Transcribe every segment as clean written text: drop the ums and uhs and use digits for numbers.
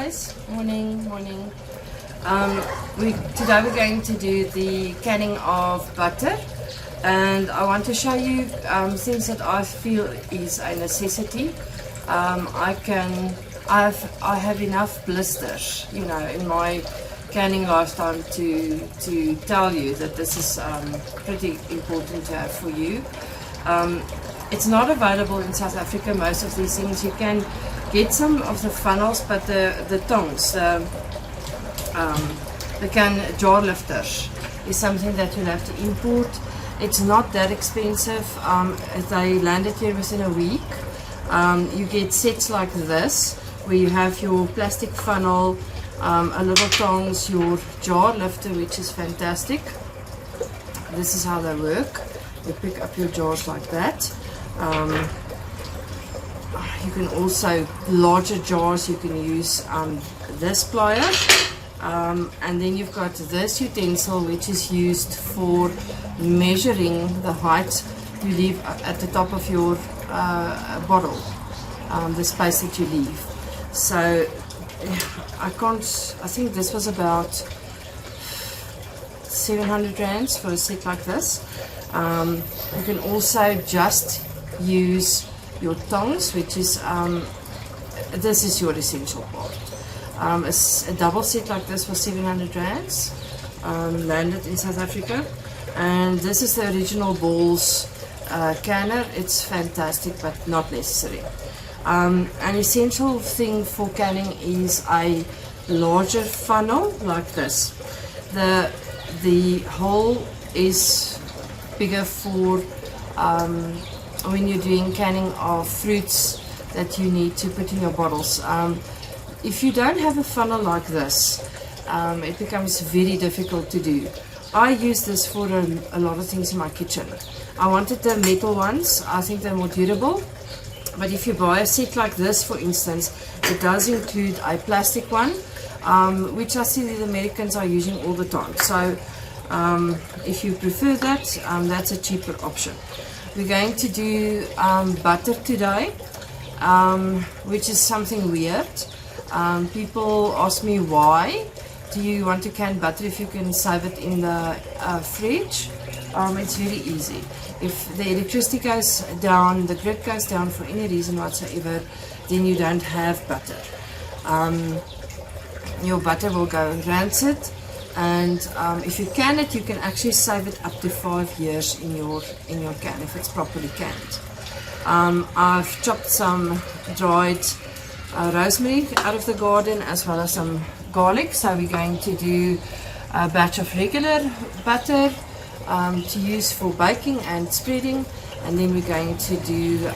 guys, morning. Today we're going to do the canning of butter, and I want to show you things that I feel is a necessity. I have enough blisters, you know, in my canning lifetime to tell you that this is pretty important to have for you. It's not available in South Africa, most of these things. You can get some of the funnels, but the tongs, the jar lifters is something that you'll have to import. It's not that expensive. They landed here within a week. You get sets like this, where you have your plastic funnel, a little tongs, your jar lifter, which is fantastic. This is how they work. You pick up your jars like that. You can also, larger jars, you can use this plier, and then you've got this utensil, which is used for measuring the height you leave at the top of your bottle, the space that you leave. So I think this was about 700 rands for a set like this. You can also just use your tongs, which is this is your essential part. A double set like this was 700 rands, landed in South Africa, and this is the original balls canner. It's fantastic, but not necessary. An essential thing for canning is a larger funnel like this. The hole is bigger for when you're doing canning of fruits that you need to put in your bottles. If you don't have a funnel like this, it becomes very difficult to do. I use this for a lot of things in my kitchen. I wanted the metal ones. I think they're more durable. But if you buy a set like this, for instance, it does include a plastic one, which I see the Americans are using all the time. So if you prefer that, that's a cheaper option. We're going to do butter today, which is something weird. People ask me, why do you want to can butter if you can save it in the fridge? It's very easy. If the electricity goes down, the grid goes down for any reason whatsoever, then you don't have butter. Your butter will go rancid, and if you can it, you can actually save it up to 5 years in your can if it's properly canned. I've chopped some dried rosemary out of the garden, as well as some garlic. So we're going to do a batch of regular butter to use for baking and spreading, and then we're going to do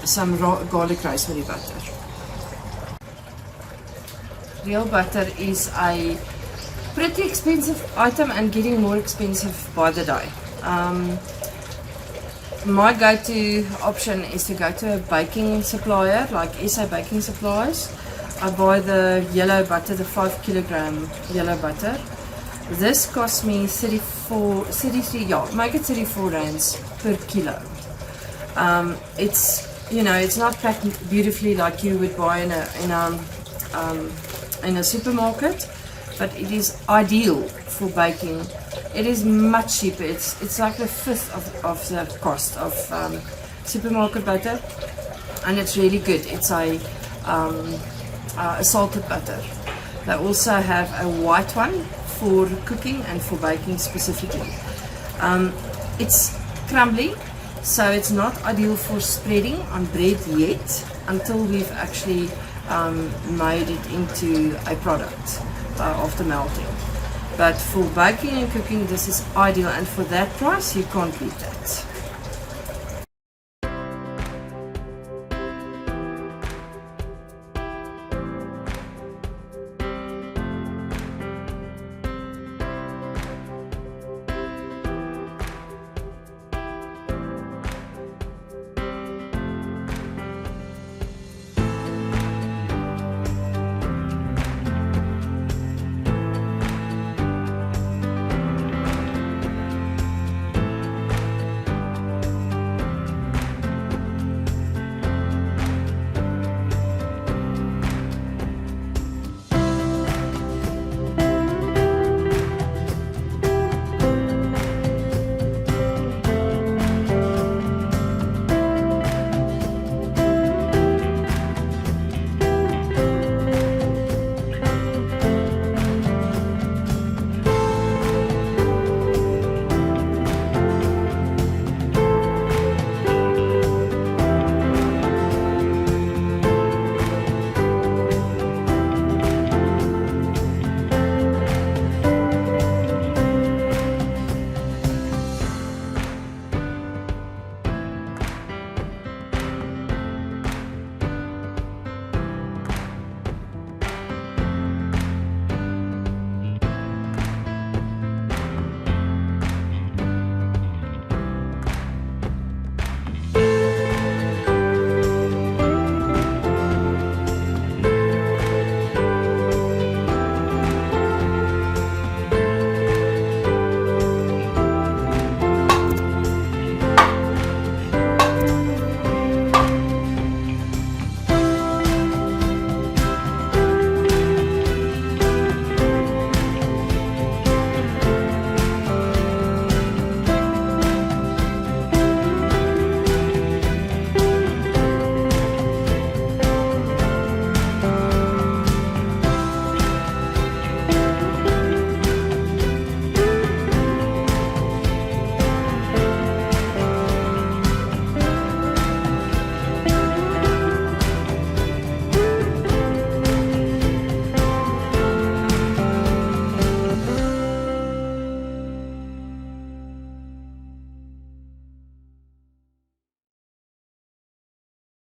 some garlic rosemary butter. Real butter is a pretty expensive item and getting more expensive by the day. My go-to option is to go to a baking supplier like SA Baking Supplies. I buy the yellow butter, the 5 kilogram yellow butter. This cost me 33 rands per kilo. It's, you know, it's not packed beautifully like you would buy in a supermarket, but it is ideal for baking. It is much cheaper. It's like a fifth of the cost of supermarket butter, and it's really good. It's a salted butter. They also have a white one for cooking and for baking specifically. It's crumbly, so it's not ideal for spreading on bread yet, until we've actually made it into a product after melting. But for baking and cooking, this is ideal, and for that price, you can't beat that.